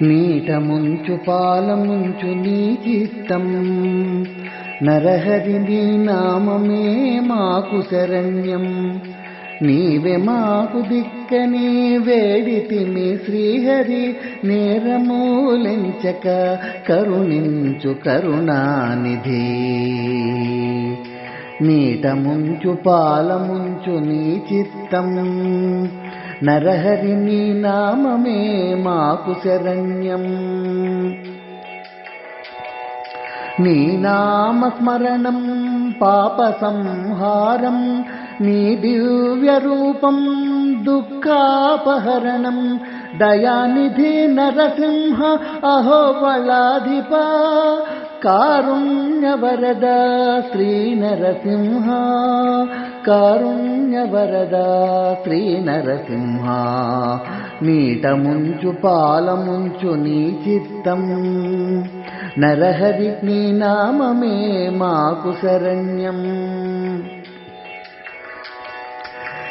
నీట ముంచు పాలముంచు నీ చిత్తం నరహరి నీ నామమే మాకు శరణ్యం. నీవే మాకు దిక్కని వేడితిమి శ్రీహరి, నేరమూలెంచక కరుణించు కరుణానిధి. నీట ముంచు పాలముంచు నీ చిత్తం నరహరి నీ నామమే మాకు శరణ్యం. నీ నామస్మరణం పాప సంహారం, నీ దివ్య రూపం దుఃఖాపహరణం. దయానిధి నరసింహ అహోబళాధిప, కారుణ్యవరద శ్రీ నరసింహ, కారుణ్యవరద శ్రీ నరసింహ. నీట ముంచు పాలముంచు నీ చిత్తం నరహరి నీ నామమే మాకు శరణ్యం.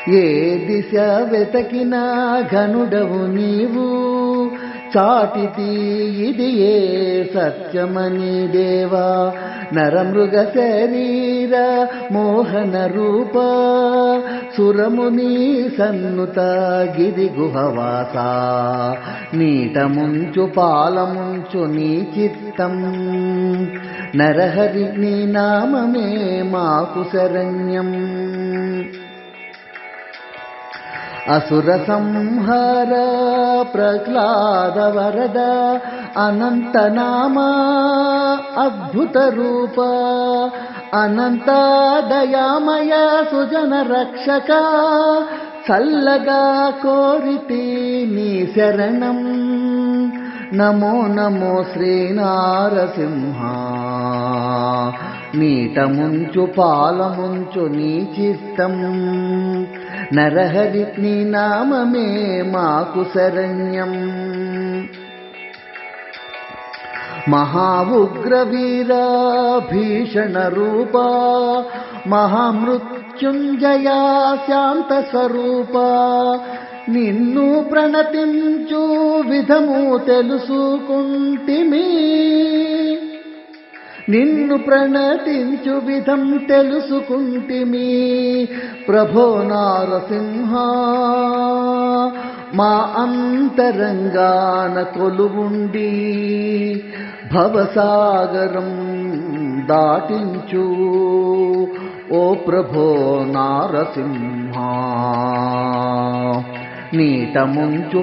ఏ దిశ వెతకినా ఘనుడవు నీవు, చాటితి ఇది ఏ సత్యమని దేవా. నరమృగ శరీర మోహన రూప, సురముని సన్నుత గిరి గుహవాస. నీట ముంచు పాలముంచు నీ చిత్తం నరహరి నీ నామమే మాకు శరణ్యం. అసుర సంహార ప్రహ్లాద వరద, అనంత నామ అద్భుత రూప. అనంత దయామయ సుజన రక్షక, చల్లగా కోరితి నీ శరణం. నమో నమో శ్రీ నారసింహ. నీట ముంచు పాలముంచు నీ చిత్తం నరహరి నీ నామమే మాకు శరణ్యం. మహా ఉగ్రవీర భీషణ రూప, మహామృత్యుంజయ శాంత స్వరూప. నిన్ను ప్రణతించు విధము తెలుసుకుంటిమి, నిన్ను ప్రణతించు విధం తెలుసుకుంటిమి. ప్రభో నారసింహ, మా అంతరంగాన కొలువుండి భవసాగరం దాటించు. ఓ ప్రభో నారసింహ. నీట ముంచు